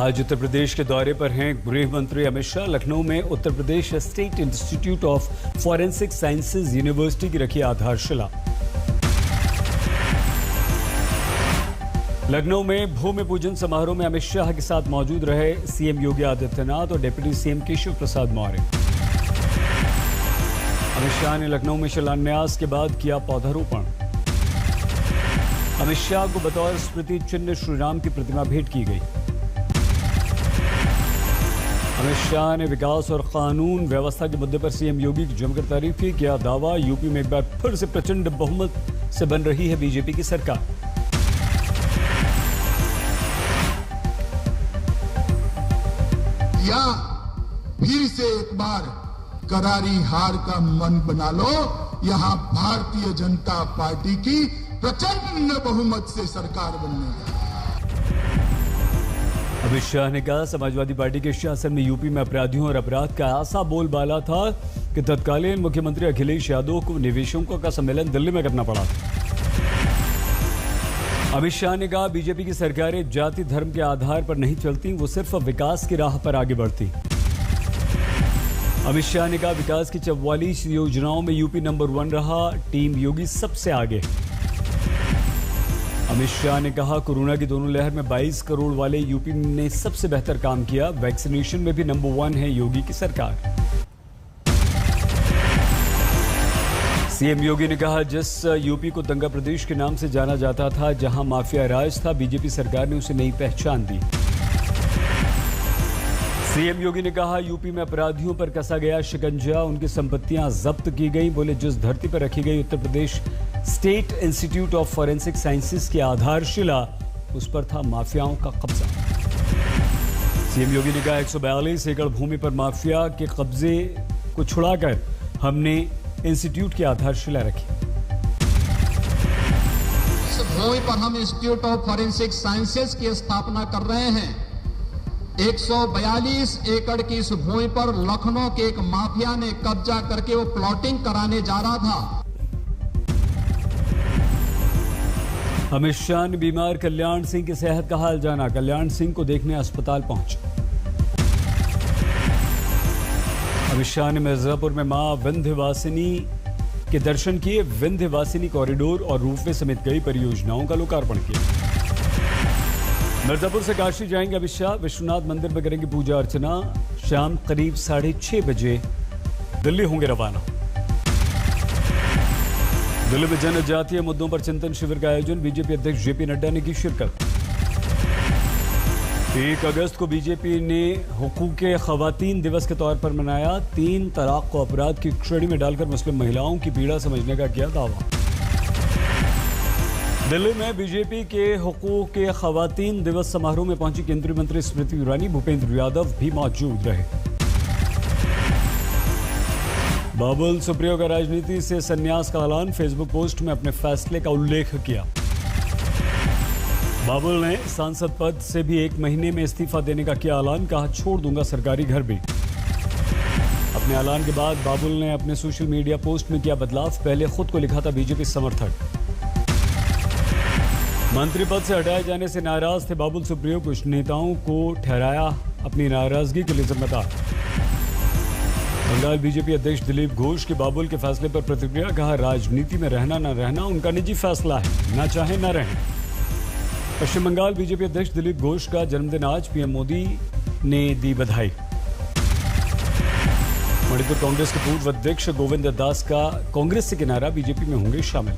आज उत्तर प्रदेश के दौरे पर हैं गृह मंत्री अमित शाह। लखनऊ में Uttar Pradesh state institute of forensic sciences university की रखी आधारशिला। लखनऊ में भूमि पूजन समारोह में अमित शाह के साथ मौजूद रहे सीएम योगी आदित्यनाथ और डिप्टी सीएम केशव प्रसाद मौर्य। अमित शाह ने लखनऊ में शिलान्यास के बाद किया पौधारोपण। अमित शाह को बतौर स्मृति चिन्ह श्रीराम की प्रतिमा भेंट की गई। अमित शाह ने विकास और कानून व्यवस्था के मुद्दे पर सीएम योगी की जमकर तारीफ की। किया दावा, यूपी में एक बार फिर से प्रचंड बहुमत से बन रही है बीजेपी की सरकार। या फिर से एक बार करारी हार का मन बना लो। यहां भारतीय जनता पार्टी की प्रचंड बहुमत से सरकार बनने है। अमित शाह ने कहा, समाजवादी पार्टी के शासन में यूपी में अपराधियों और अपराध का ऐसा बोलबाला था कि तत्कालीन मुख्यमंत्री अखिलेश यादव को निवेशकों का सम्मेलन दिल्ली में करना पड़ा था। अमित शाह ने कहा, बीजेपी की सरकारें जाति धर्म के आधार पर नहीं चलती, वो सिर्फ विकास की राह पर आगे बढ़ती। अमित शाह ने कहा, विकास की 44 योजनाओं में यूपी नंबर 1 रहा, टीम योगी सबसे आगे। अमित शाह ने कहा, कोरोना की दोनों लहर में 22 करोड़ वाले यूपी ने सबसे बेहतर काम किया, वैक्सीनेशन में भी नंबर 1 है योगी की सरकार। सीएम योगी ने कहा, जिस यूपी को दंगा प्रदेश के नाम से जाना जाता था, जहां माफिया राज था, बीजेपी सरकार ने उसे नई पहचान दी। सीएम योगी ने कहा, यूपी में अपराधियों पर कसा गया शिकंजा, उनकी संपत्तियां जब्त की गई। बोले, जिस धरती पर रखी गई Uttar Pradesh state institute of forensic sciences की आधारशिला, उस पर था माफियाओं का कब्जा। सीएम योगी ने कहा, 142 एकड़ भूमि पर माफिया के कब्जे को छुड़ाकर हमने इंस्टीट्यूट की आधारशिला रखी। इस भूमि पर हम इंस्टीट्यूट ऑफ फॉरेंसिक साइंसेज की स्थापना कर रहे हैं। 142 एकड़ की इस भूमि पर लखनऊ के एक माफिया ने कब्जा करके वो प्लॉटिंग कराने जा रहा था। अमित शाह ने बीमार कल्याण सिंह की सेहत का हाल जाना। कल्याण सिंह को देखने अस्पताल पहुंचे। अमित शाह ने मिर्जापुर में मां विंध्यवासिनी के दर्शन किए। विंध्यवासिनी कॉरिडोर और रोपवे समेत कई परियोजनाओं का लोकार्पण किया। मिर्जापुर से काशी जाएंगे अमित शाह, विश्वनाथ मंदिर में करेंगे पूजा अर्चना। शाम करीब 6:30 बजे दिल्ली होंगे रवाना। दिल्ली में जनजातीय मुद्दों पर चिंतन शिविर का आयोजन, बीजेपी अध्यक्ष जेपी नड्डा ने की शिरकत। 1 अगस्त को बीजेपी ने हुकूक खवातीन दिवस के तौर पर मनाया। 3 तलाक को अपराध की श्रेणी में डालकर मुस्लिम महिलाओं की पीड़ा समझने का किया दावा। दिल्ली में बीजेपी के हुकूक खवातीन दिवस समारोह में पहुंची केंद्रीय मंत्री स्मृति ईरानी, भूपेंद्र यादव भी मौजूद रहे। बाबुल सुप्रियो का राजनीति से संन्यास का ऐलान, फेसबुक पोस्ट में अपने फैसले का उल्लेख किया। बाबुल ने सांसद पद से भी 1 महीने में इस्तीफा देने का किया ऐलान, कहा छोड़ दूंगा सरकारी घर भी। अपने ऐलान के बाद बाबुल ने अपने सोशल मीडिया पोस्ट में किया बदलाव, पहले खुद को लिखा था बीजेपी समर्थक। मंत्री पद से हटाए जाने से नाराज थे बाबुल सुप्रियो, कुछ नेताओं को ठहराया अपनी नाराजगी के लिए जिम्मेदार। बंगाल बीजेपी अध्यक्ष दिलीप घोष की बाबुल के फैसले पर प्रतिक्रिया, कहा राजनीति में रहना न रहना उनका निजी फैसला है, ना चाहे न रहें। पश्चिम बंगाल बीजेपी अध्यक्ष दिलीप घोष का जन्मदिन आज, पीएम मोदी ने दी बधाई। मणिपुर कांग्रेस के पूर्व अध्यक्ष गोविंद दास का कांग्रेस से किनारा, बीजेपी में होंगे शामिल।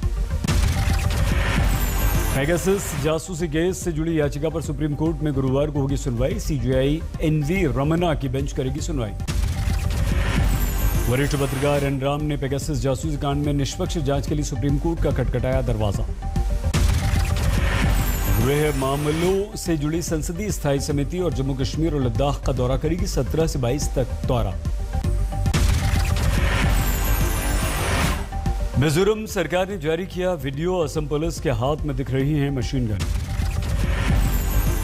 पेगासस जासूसी केस से जुड़ी याचिका पर सुप्रीम कोर्ट में गुरुवार को होगी सुनवाई। सीजेआई एनवी रमन्ना की बेंच करेगी सुनवाई। वरिष्ठ पत्रकार एन राम ने पेगासस जासूसी कांड में निष्पक्ष जांच के लिए सुप्रीम कोर्ट का खटखटाया दरवाजा। गृह मामलों से जुड़ी संसदीय स्थायी समिति और जम्मू कश्मीर और लद्दाख का दौरा करेगी, 17 से 22 तक दौरा। मिजोरम सरकार ने जारी किया वीडियो, असम पुलिस के हाथ में दिख रही है मशीन गन।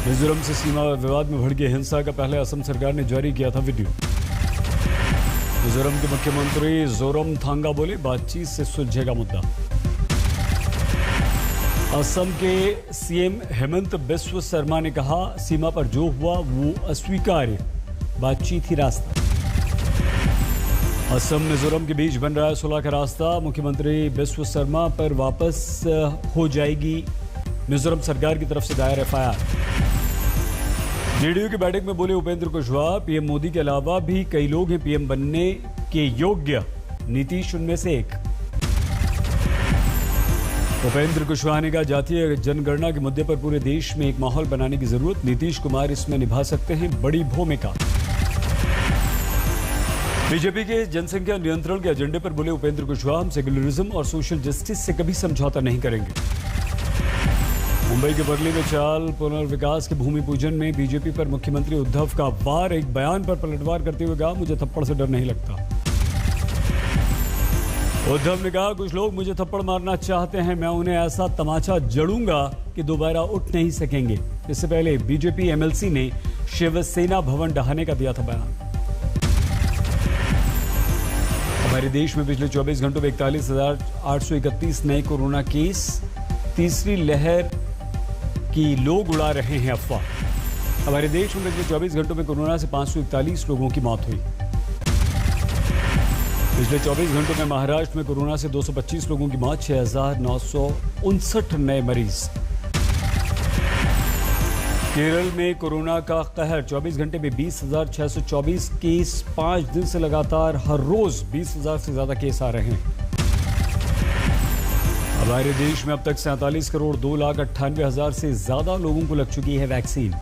मिजोरम से सीमा विवाद में भड़की हिंसा का पहले असम सरकार ने जारी किया था वीडियो। मिजोरम के मुख्यमंत्री जोरम थांगा बोले, बातचीत से सुलझेगा मुद्दा। असम के सीएम हेमंत बिस्व शर्मा ने कहा, सीमा पर जो हुआ वो अस्वीकार्य, बातचीत ही रास्ता। असम मिजोरम के बीच बन रहा है सुलह का रास्ता। मुख्यमंत्री बिस्व शर्मा पर वापस हो जाएगी मिजोरम सरकार की तरफ से दायर एफआईआर। जेडीयू की बैठक में बोले उपेंद्र कुशवाहा, पीएम मोदी के अलावा भी कई लोग हैं पीएम बनने के योग्य, नीतीश उनमें से एक। उपेंद्र कुशवाहा ने कहा, जातीय जनगणना के मुद्दे पर पूरे देश में एक माहौल बनाने की जरूरत, नीतीश कुमार इसमें निभा सकते हैं बड़ी भूमिका। बीजेपी के जनसंख्या नियंत्रण के एजेंडे पर बोले उपेंद्र कुशवाहा, हम सेक्युलरिज्म और सोशल जस्टिस से कभी समझौता नहीं करेंगे। मुंबई के वर्ली में चाल पुनर्विकास के भूमि पूजन में बीजेपी पर मुख्यमंत्री उद्धव का वार, एक बयान पर पलटवार करते हुए कहा, मुझे थप्पड़ से डर नहीं लगता। उद्धव ने कहा, कुछ लोग मुझे थप्पड़ मारना चाहते हैं, मैं उन्हें ऐसा तमाचा जड़ूंगा कि दोबारा उठ नहीं सकेंगे। इससे पहले बीजेपी एमएलसी ने शिवसेना भवन ढहाने का दिया था बयान। हमारे देश में पिछले 24 घंटों में 41,831 नए कोरोना केस, तीसरी लहर की लोग उड़ा रहे हैं अफवाह। हमारे देश में पिछले 24 घंटों में कोरोना से 541 लोगों की मौत हुई। पिछले 24 घंटों में महाराष्ट्र में कोरोना से 225 लोगों की मौत, 6,959 नए मरीज। केरल में कोरोना का कहर, 24 घंटे में 20,624 केस, 5 दिन से लगातार हर रोज 20,000 से ज्यादा केस आ रहे हैं। हमारे देश में अब तक 47 करोड़ 2,98,000 से ज्यादा लोगों को लग चुकी है वैक्सीन।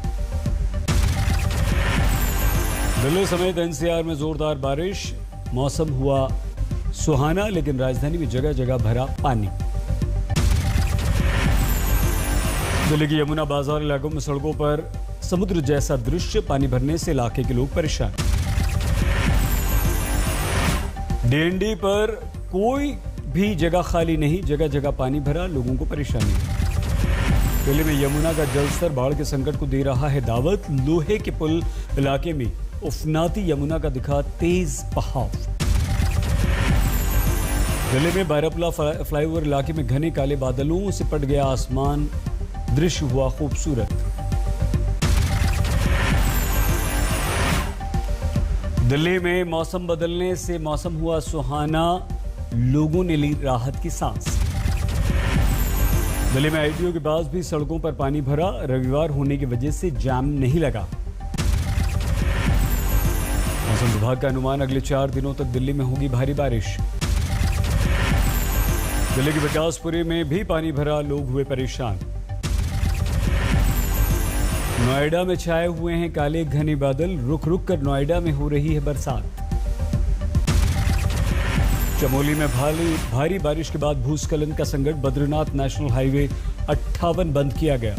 दिल्ली समेत एनसीआर में जोरदार बारिश, मौसम हुआ सुहाना, लेकिन राजधानी में जगह जगह भरा पानी। दिल्ली के यमुना बाजार इलाकों में सड़कों पर समुद्र जैसा दृश्य, पानी भरने से इलाके के लोग परेशान। डीएनडी पर कोई भी जगह खाली नहीं, जगह जगह पानी भरा, लोगों को परेशानी। दिल्ली में यमुना का जलस्तर बाढ़ के संकट को दे रहा है दावत। लोहे के पुल इलाके में उफनाती यमुना का दिखा तेज बहाव। दिल्ली में बारापुला फ्लाईओवर इलाके में घने काले बादलों से पट गया आसमान, दृश्य हुआ खूबसूरत। दिल्ली में मौसम बदलने से मौसम हुआ सुहाना, लोगों ने ली राहत की सांस। दिल्ली में आईटीओ के पास भी सड़कों पर पानी भरा, रविवार होने की वजह से जाम नहीं लगा। मौसम विभाग का अनुमान, अगले 4 दिनों तक दिल्ली में होगी भारी बारिश। दिल्ली के विकासपुरी में भी पानी भरा, लोग हुए परेशान। नोएडा में छाए हुए हैं काले घने बादल, रुक रुक कर नोएडा में हो रही है बरसात। चमोली में भारी बारिश के बाद भूस्खलन का संकट, बद्रीनाथ नेशनल हाईवे 58 बंद किया गया।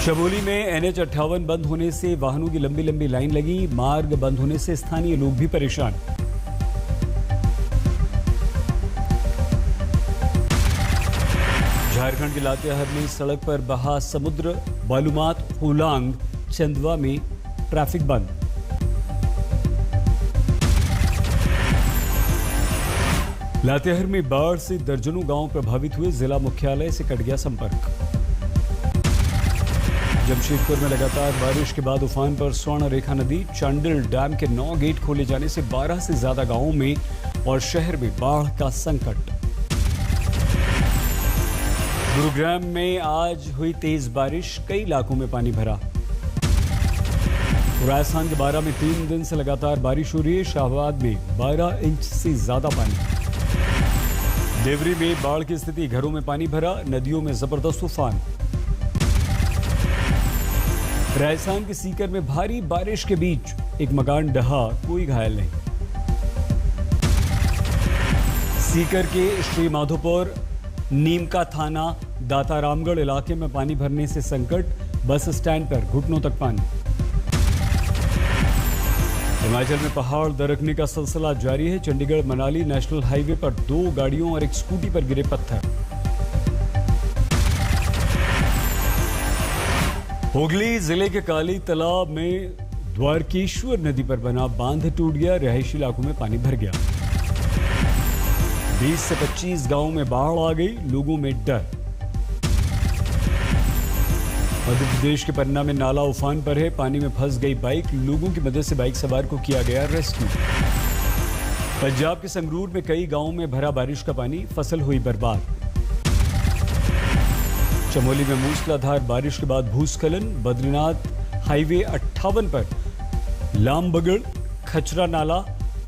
चमोली में एनएच 58 बंद होने से वाहनों की लंबी लंबी लाइन लगी, मार्ग बंद होने से स्थानीय लोग भी परेशान। झारखंड के लातेहार में सड़क पर बहा समुद्र, बालूमाथ होलांग चंदवा में ट्रैफिक बंद। लातेहार में बाढ़ से दर्जनों गांव प्रभावित हुए, जिला मुख्यालय से कट गया संपर्क। जमशेदपुर में लगातार बारिश के बाद उफान पर स्वर्ण रेखा नदी, चांडिल डैम के 9 गेट खोले जाने से 12 से ज्यादा गांवों में और शहर में बाढ़ का संकट। गुरुग्राम में आज हुई तेज बारिश, कई इलाकों में पानी भरा। राजस्थान के 12 में 3 दिन से लगातार बारिश हो रही है, शाहबाद में 12 इंच से ज्यादा पानी। देवरी में बाढ़ की स्थिति, घरों में पानी भरा, नदियों में जबरदस्त तूफान। राजस्थान के सीकर में भारी बारिश के बीच एक मकान ढहा, कोई घायल नहीं। सीकर के श्री माधोपुर नीमका थाना दातारामगढ़ इलाके में पानी भरने से संकट, बस स्टैंड पर घुटनों तक पानी। हिमाचल में पहाड़ दरकने का सिलसिला जारी है, चंडीगढ़ मनाली नेशनल हाईवे पर 2 गाड़ियों और एक स्कूटी पर गिरे पत्थर। हुगली जिले के काली तालाब में द्वारकेश्वर नदी पर बना बांध टूट गया, रिहायशी इलाकों में पानी भर गया। 20 से 25 गांवों में बाढ़ आ गई, लोगों में डर। मध्य प्रदेश के पन्ना में नाला उफान पर है, पानी में फंस गई बाइक, लोगों की मदद से बाइक सवार को किया गया रेस्क्यू। पंजाब के संगरूर में कई गांवों में भरा बारिश का पानी, फसल हुई बर्बाद। चमोली में मूसलाधार बारिश के बाद भूस्खलन, बद्रीनाथ हाईवे 58 पर लामबगड़ खचरा नाला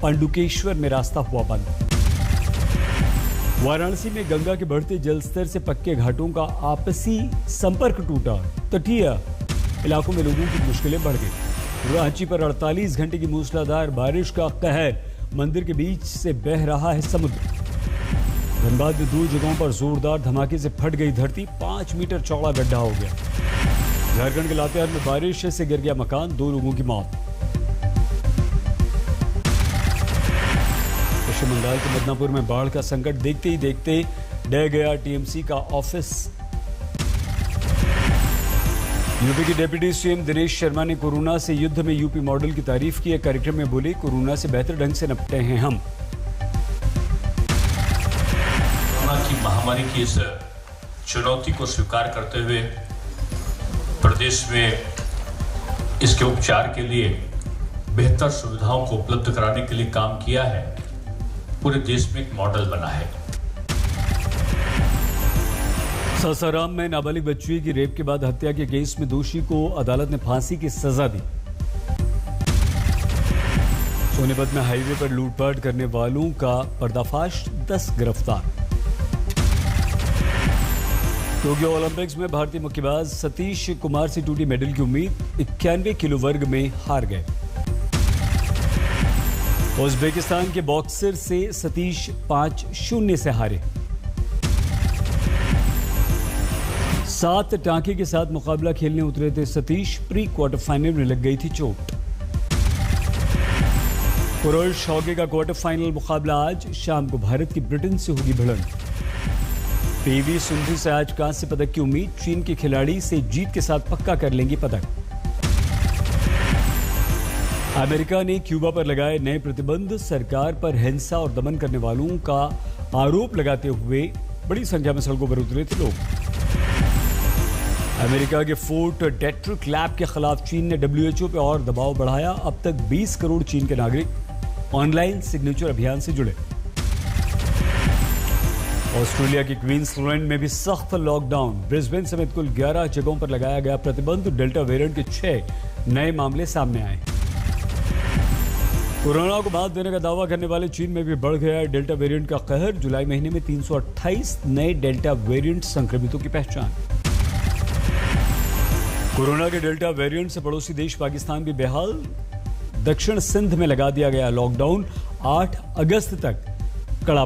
पांडुकेश्वर में रास्ता हुआ बंद। वाराणसी में गंगा के बढ़ते जलस्तर से पक्के घाटों का आपसी संपर्क टूटा, तटीय इलाकों में लोगों की मुश्किलें बढ़ गई। रांची पर 48 घंटे की मूसलाधार बारिश का कहर, मंदिर के बीच से बह रहा है समुद्र। धनबाद में 2 जगहों पर जोरदार धमाके से फट गई धरती, 5 मीटर चौड़ा गड्ढा हो गया। झारखंड के लातेहार में बारिश से गिर गया मकान, 2 लोगों की मौत। पश्चिम बंगाल के बदनापुर में बाढ़ का संकट देखते ही देखते डह गया टीएमसी का ऑफिस। यूपी के डिप्टी सीएम दिनेश शर्मा ने कोरोना से युद्ध में यूपी मॉडल की तारीफ की है। कार्यक्रम में बोले, कोरोना से बेहतर ढंग से निपटे हैं हम। कोरोना की महामारी की इस चुनौती को स्वीकार करते हुए प्रदेश में इसके उपचार के लिए बेहतर सुविधाओं को उपलब्ध कराने के लिए काम किया है। पूरे देश में एक मॉडल बना है। सासाराम में नाबालिग बच्ची की रेप के बाद हत्या के केस में दोषी को अदालत ने फांसी की सजा दी। सोनीपत में हाईवे पर लूटपाट करने वालों का पर्दाफाश, 10 गिरफ्तार। टोक्यो ओलंपिक्स में भारतीय मुक्केबाज सतीश कुमार से टूटी मेडल की उम्मीद, 91 किलो वर्ग में हार गए। उज्बेकिस्तान के बॉक्सर से सतीश 5-0 से हारे। 7 टांके के साथ मुकाबला खेलने उतरे थे सतीश, प्री क्वार्टर फाइनल में लग गई थी चोट। पुरुष हॉकी का क्वार्टर फाइनल मुकाबला आज शाम को भारत की ब्रिटेन से होगी भिड़ंत। पीवी सिंधु से आज कांस्य पदक की उम्मीद, चीन के खिलाड़ी से जीत के साथ पक्का कर लेंगे पदक। अमेरिका ने क्यूबा पर लगाए नए प्रतिबंध, सरकार पर हिंसा और दमन करने वालों का आरोप लगाते हुए बड़ी संख्या में सड़कों पर उतरे थे लोग। अमेरिका के फोर्ट डेट्रिक लैब के खिलाफ चीन ने WHO पे और दबाव बढ़ाया। अब तक 20 करोड़ चीन के नागरिक ऑनलाइन सिग्नेचर अभियान से जुड़े। ऑस्ट्रेलिया के क्वींसलैंड में भी सख्त लॉकडाउन, ब्रिस्बेन समेत कुल 11 जगहों पर लगाया गया प्रतिबंध। डेल्टा वेरिएंट के 6 नए मामले सामने आए। कोरोना को मात देने का दावा करने वाले चीन में भी बढ़ गया है डेल्टा वेरिएंट का कहर। जुलाई महीने में 328 नए डेल्टा वेरिएंट संक्रमितों की पहचान। कोरोना के डेल्टा वेरिएंट से पड़ोसी देश पाकिस्तान भी बेहाल। दक्षिण सिंध में लगा दिया गया लॉकडाउन, 8 अगस्त तक कड़ा